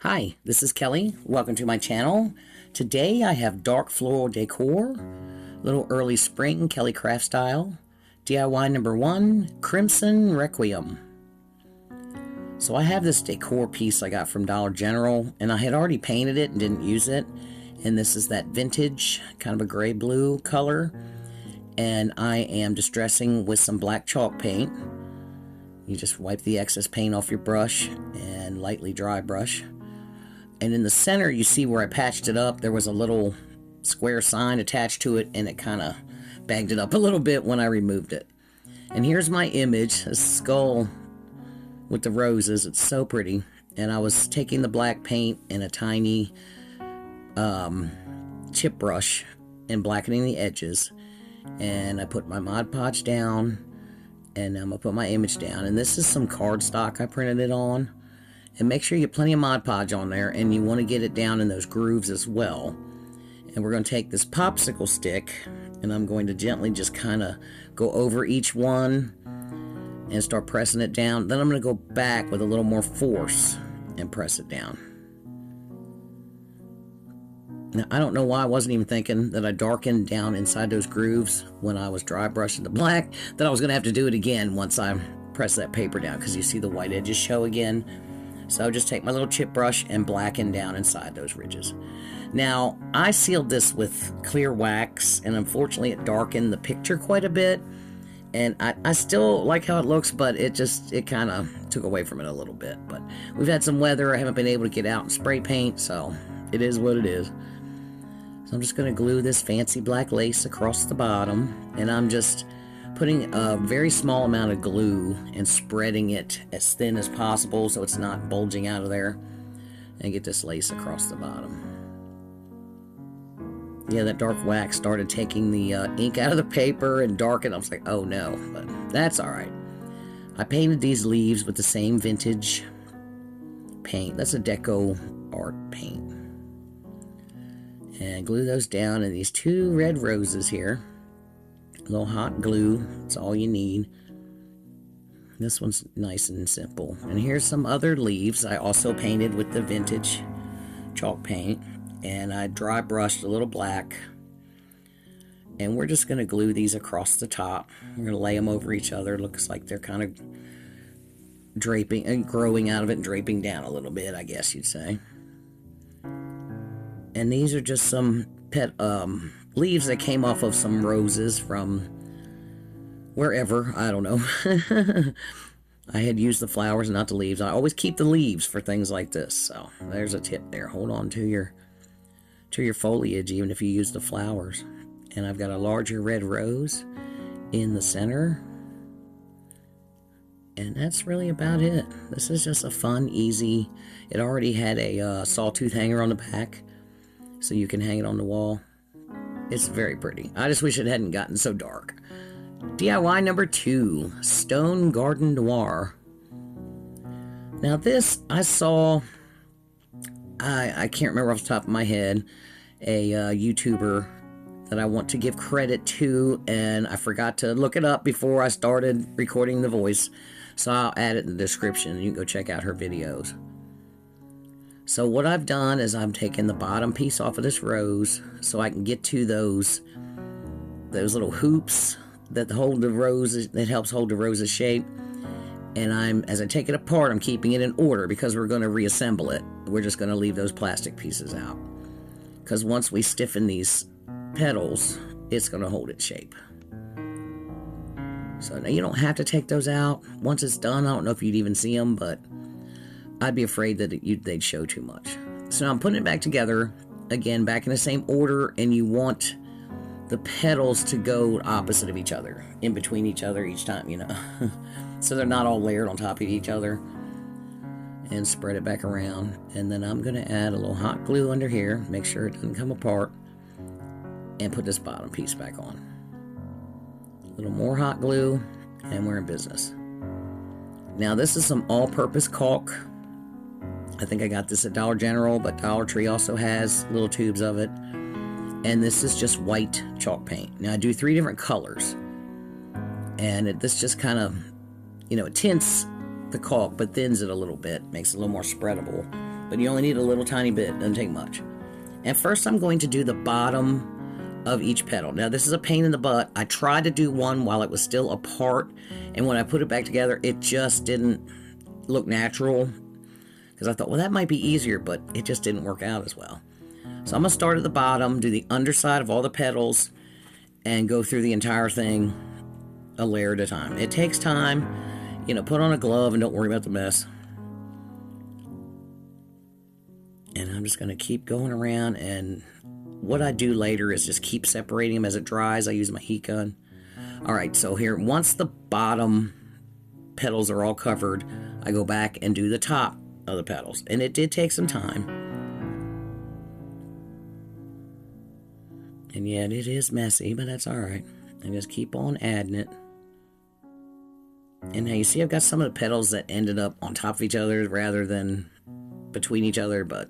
Hi, this is Kelly. Welcome to my channel. Today I have dark floral decor, little early spring Kelly craft style, DIY number 1, Crimson Requiem. So I have this decor piece I got from Dollar General, and I had already painted it and didn't use it. And this is that vintage, kind of a gray blue color. And I am distressing with some black chalk paint. You just wipe the excess paint off your brush and lightly dry brush. And in the center, you see where I patched it up, there was a little square sign attached to it, and it kind of bagged it up a little bit when I removed it. And here's my image, a skull with the roses. It's so pretty. And I was taking the black paint in a tiny chip brush and blackening the edges. And I put my Mod Podge down, and I'm going to put my image down. And this is some cardstock I printed it on. And make sure you get plenty of Mod Podge on there, and you want to get it down in those grooves as well. And we're going to take this popsicle stick, and I'm going to gently just kind of go over each one and start pressing it down. Then I'm going to go back with a little more force and press it down. Now, I don't know why I wasn't even thinking that I darkened down inside those grooves when I was dry brushing the black, that I was going to have to do it again once I press that paper down, because you see the white edges show again. So I'll just take my little chip brush and blacken down inside those ridges. Now, I sealed this with clear wax, and unfortunately it darkened the picture quite a bit. And I still like how it looks, but it kind of took away from it a little bit. But we've had some weather, I haven't been able to get out and spray paint, so it is what it is. So I'm just going to glue this fancy black lace across the bottom, and I'm just putting a very small amount of glue and spreading it as thin as possible so it's not bulging out of there, and get this lace across the bottom. Yeah, that dark wax started taking the ink out of the paper and darkened. I was like, oh no, but that's alright. I painted these leaves with the same vintage paint. That's a Decor art paint. And glue those down in these 2 red roses here. A little hot glue, that's all you need. This one's nice and simple. And here's some other leaves I also painted with the vintage chalk paint. And I dry brushed a little black. And we're just going to glue these across the top. We're going to lay them over each other. Looks like they're kind of draping and growing out of it and draping down a little bit, I guess you'd say. And these are just some leaves that came off of some roses from wherever, I don't know. I had used the flowers, not the leaves. I always keep the leaves for things like this. So there's a tip there. Hold on to your foliage, even if you use the flowers. And I've got a larger red rose in the center. And that's really about it. This is just a fun, easy. It already had a sawtooth hanger on the back, so you can hang it on the wall. It's very pretty. I just wish it hadn't gotten so dark. DIY number 2, Stone Garden Noir. Now this, I saw, I can't remember off the top of my head, a YouTuber that I want to give credit to, and I forgot to look it up before I started recording the voice, so I'll add it in the description. You can go check out her videos. So what I've done is I'm taking the bottom piece off of this rose so I can get to those little hoops that hold the roses, that helps hold the rose's shape. And as I take it apart, I'm keeping it in order because we're going to reassemble it. We're just going to leave those plastic pieces out, because once we stiffen these petals, it's going to hold its shape. So now you don't have to take those out. Once it's done, I don't know if you'd even see them, but I'd be afraid that they'd show too much. So now I'm putting it back together, again, back in the same order, and you want the petals to go opposite of each other, in between each other each time, you know. So they're not all layered on top of each other. And spread it back around. And then I'm going to add a little hot glue under here, make sure it doesn't come apart, and put this bottom piece back on. A little more hot glue, and we're in business. Now this is some all-purpose caulk. I think I got this at Dollar General, but Dollar Tree also has little tubes of it. And this is just white chalk paint. Now I do 3 different colors. And this just kind of, it tints the caulk, but thins it a little bit, makes it a little more spreadable. but you only need a little tiny bit, doesn't take much. And first I'm going to do the bottom of each petal. Now this is a pain in the butt. I tried to do one while it was still apart, and when I put it back together, it just didn't look natural, because I thought, well, that might be easier, but it just didn't work out as well. So I'm going to start at the bottom, do the underside of all the petals, and go through the entire thing a layer at a time. It takes time. You know, put on a glove and don't worry about the mess. And I'm just going to keep going around, and what I do later is just keep separating them as it dries. I use my heat gun. Alright, so here, once the bottom petals are all covered, I go back and do the top of the petals. And it did take some time. And yet it is messy, but that's alright. And just keep on adding it. And now you see I've got some of the petals that ended up on top of each other rather than between each other, but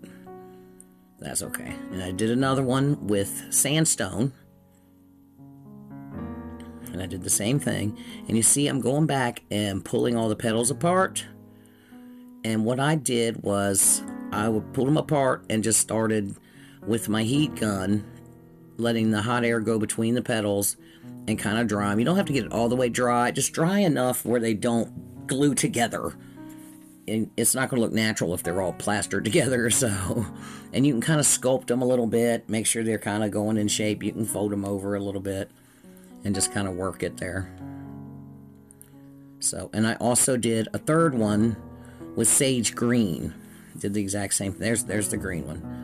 that's okay. And I did another one with sandstone. And I did the same thing. And you see I'm going back and pulling all the petals apart. And what I did was I would pull them apart and just started with my heat gun, letting the hot air go between the petals and kind of dry them. You don't have to get it all the way dry, just dry enough where they don't glue together. And it's not going to look natural if they're all plastered together. So, and you can kind of sculpt them a little bit, make sure they're kind of going in shape. You can fold them over a little bit and just kind of work it there. So, and I also did a third one with sage green. Did the exact same thing. There's the green one.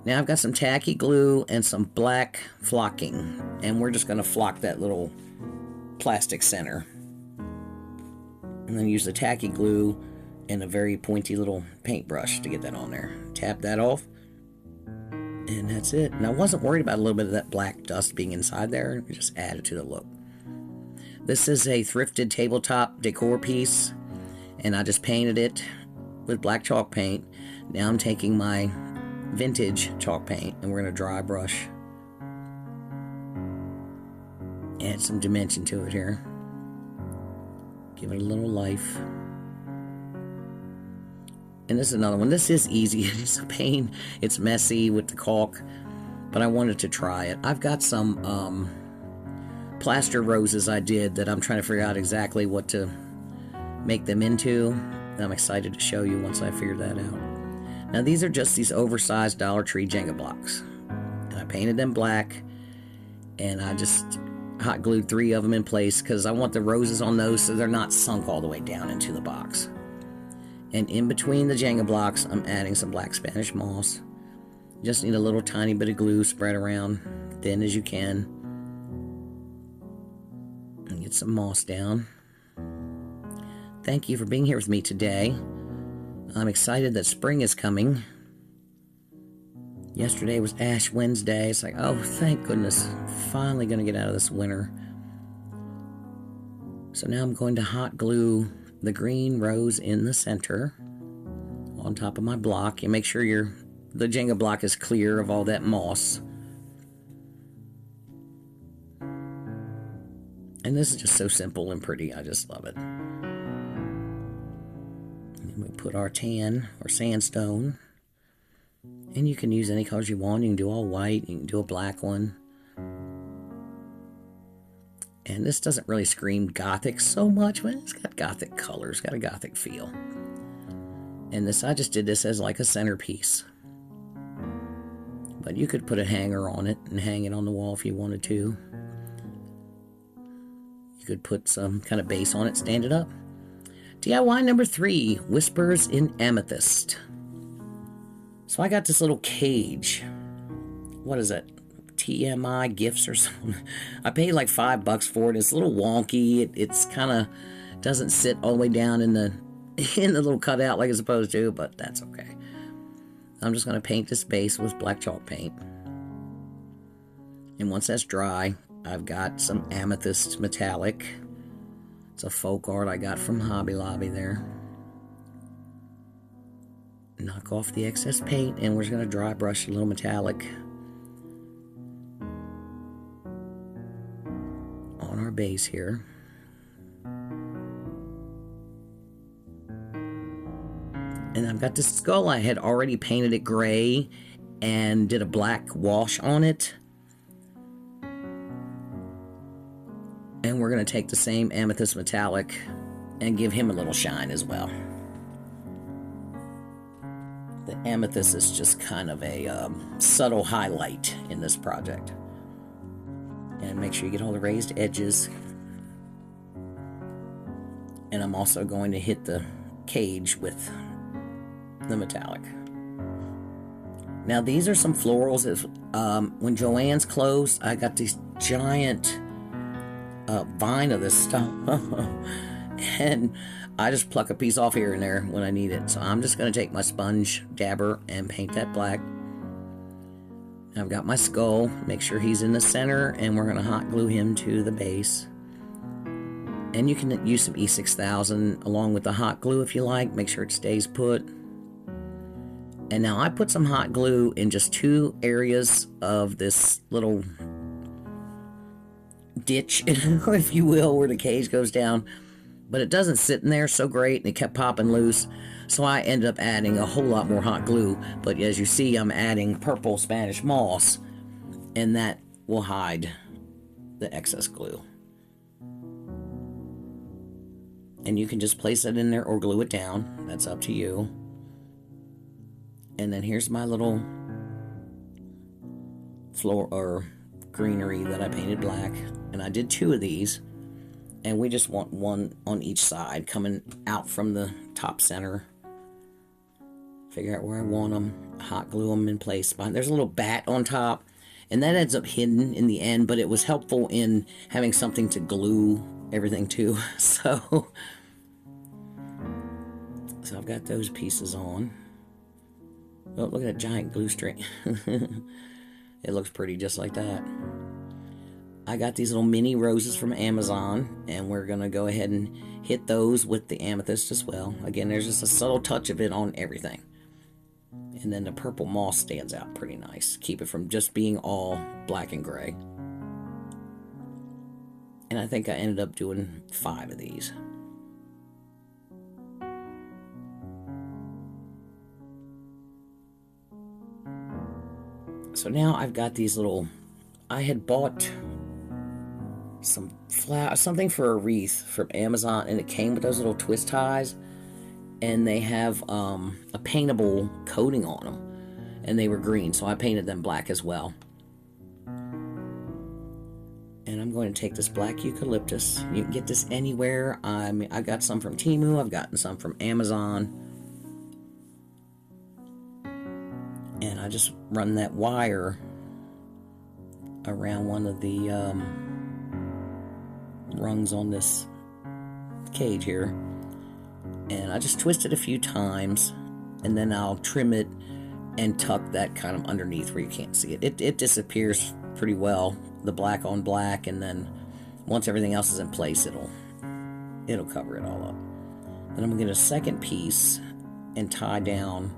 Now I've got some tacky glue and some black flocking, and we're just going to flock that little plastic center. And then use the tacky glue and a very pointy little paintbrush to get that on there. Tap that off, and that's it. And I wasn't worried about a little bit of that black dust being inside there. Just add it to the look. This is a thrifted tabletop decor piece, and I just painted it with black chalk paint. Now I'm taking my vintage chalk paint and we're going to dry brush, add some dimension to it here, give it a little life. And this is another one. This is easy. It's a pain. It's messy with the caulk, but I wanted to try it. I've got some plaster roses I did that I'm trying to figure out exactly what to make them into. I'm excited to show you once I figure that out. Now these are just these oversized Dollar Tree Jenga blocks. And I painted them black, and I just hot glued 3 of them in place because I want the roses on those so they're not sunk all the way down into the box. And in between the Jenga blocks, I'm adding some black Spanish moss. Just need a little tiny bit of glue spread around, thin as you can. And get some moss down. Thank you for being here with me today. I'm excited that spring is coming. Yesterday was Ash Wednesday. It's like, oh, thank goodness. Finally going to get out of this winter. So now I'm going to hot glue the green rose in the center on top of my block. You make sure the Jenga block is clear of all that moss. And this is just so simple and pretty. I just love it. We put our tan or sandstone, and you can use any colors you want. You can do all white, you can do a black one. And this doesn't really scream Gothic so much, but it's got Gothic colors, got a Gothic feel. And this, I just did this as like a centerpiece. But you could put a hanger on it and hang it on the wall if you wanted to. You could put some kind of base on it, stand it up. DIY number 3, Whispers in Amethyst. So I got this little cage. What is it? TMI Gifts or something. I paid like $5 for it. It's a little wonky. It's kind of doesn't sit all the way down in the little cutout like it's supposed to, but that's okay. I'm just going to paint this base with black chalk paint. And once that's dry, I've got some Amethyst metallic. It's a folk art I got from Hobby Lobby there. Knock off the excess paint, and we're just going to dry brush a little metallic on our base here. And And I've got this skull. I had already painted it gray and did a black wash on it. And we're going to take the same amethyst metallic and give him a little shine as well. The amethyst is just kind of a subtle highlight in this project. And make sure you get all the raised edges. And I'm also going to hit the cage with the metallic. Now these are some florals. When Joann's closed, I got these giant vine of this stuff. And I just pluck a piece off here and there when I need it. So I'm just going to take my sponge dabber and paint that black. I've got my skull. Make sure he's in the center, and we're going to hot glue him to the base. And you can use some E6000 along with the hot glue if you like. Make sure it stays put. And now I put some hot glue in just 2 areas of this little ditch, if you will, where the cage goes down. But it doesn't sit in there so great, and it kept popping loose. So I ended up adding a whole lot more hot glue. But as you see, I'm adding purple Spanish moss, and that will hide the excess glue. And you can just place it in there or glue it down. That's up to you. And then here's my little floor or greenery that I painted black. And I did 2 of these. And we just want one on each side coming out from the top center. Figure out where I want them. Hot glue them in place. There's a little bat on top. And that ends up hidden in the end. But it was helpful in having something to glue everything to. So I've got those pieces on. Oh, look at that giant glue string. It looks pretty just like that. I got these little mini roses from Amazon, and we're going to go ahead and hit those with the amethyst as well. Again, there's just a subtle touch of it on everything. And then the purple moss stands out pretty nice. Keep it from just being all black and gray. And I think I ended up doing 5 of these. So now I've got these little, I had bought some something for a wreath from Amazon, and it came with those little twist ties, and they have a paintable coating on them, and they were green, so I painted them black as well. And I'm going to take this black eucalyptus. You can get this anywhere. I got some from Temu. I've gotten some from Amazon. And I just run that wire around one of the rungs on this cage here. And I just twist it a few times. And then I'll trim it and tuck that kind of underneath where you can't see it. It disappears pretty well, the black on black. And then once everything else is in place, it'll cover it all up. Then I'm going to get a second piece and tie down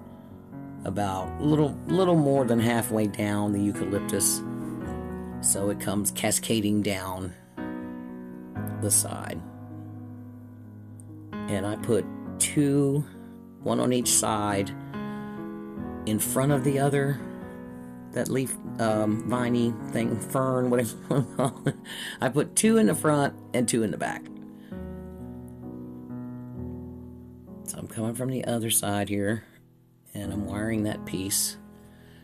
about a little more than halfway down the eucalyptus, so it comes cascading down the side. And I put 2, one on each side, in front of the other, that leaf viney thing, fern, whatever you want to call it. I put 2 in the front and 2 in the back. So I'm coming from the other side here. And I'm wiring that piece,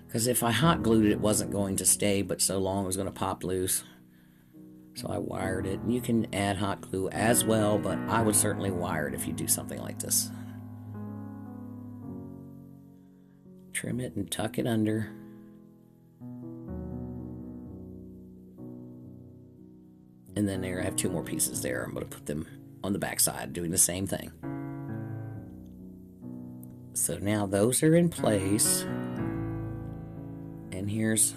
because if I hot glued it, it wasn't going to stay, but so long it was going to pop loose. So I wired it. And you can add hot glue as well, but I would certainly wire it if you do something like this. Trim it and tuck it under. And then there I have 2 more pieces there. I'm going to put them on the back side, doing the same thing. So now those are in place, and here's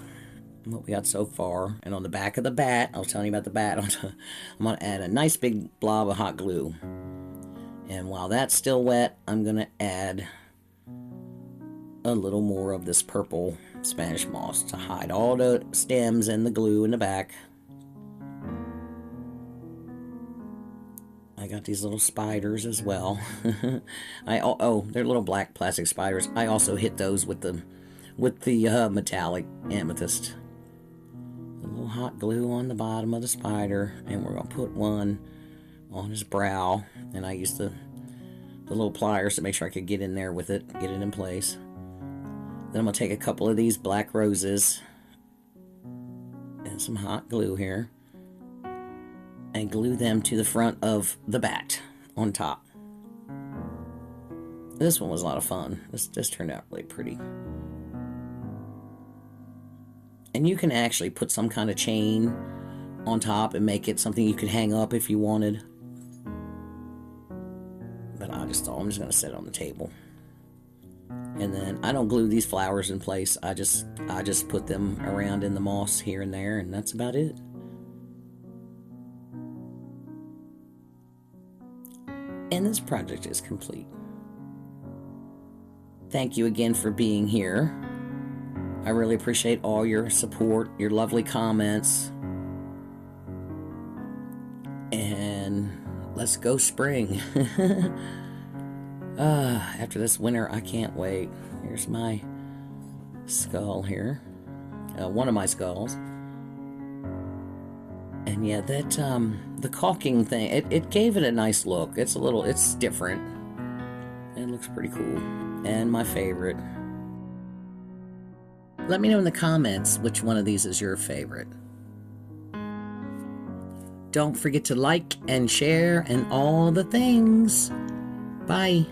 what we got so far. And on the back of the bat, I was telling you about the bat, I'm going to add a nice big blob of hot glue. And while that's still wet, I'm going to add a little more of this purple Spanish moss to hide all the stems and the glue in the back. I got these little spiders as well. Oh, they're little black plastic spiders. I also hit those with the metallic amethyst. A little hot glue on the bottom of the spider, and we're gonna put one on his brow. And I used the little pliers to make sure I could get in there with it, get it in place. Then I'm gonna take a couple of these black roses and some hot glue here, and glue them to the front of the bat on top. This one was a lot of fun. This turned out really pretty. And you can actually put some kind of chain on top and make it something you could hang up if you wanted. But I just thought I'm just going to set it on the table. And then I don't glue these flowers in place. I just put them around in the moss here and there, and that's about it. And this project is complete. Thank you again for being here. I really appreciate all your support, your lovely comments. And let's go spring. After this winter, I can't wait. Here's my skull here. One of my skulls. And yeah, that the caulking thing, it gave it a nice look. It's different. It looks pretty cool. And my favorite. Let me know in the comments which one of these is your favorite. Don't forget to like and share and all the things. Bye.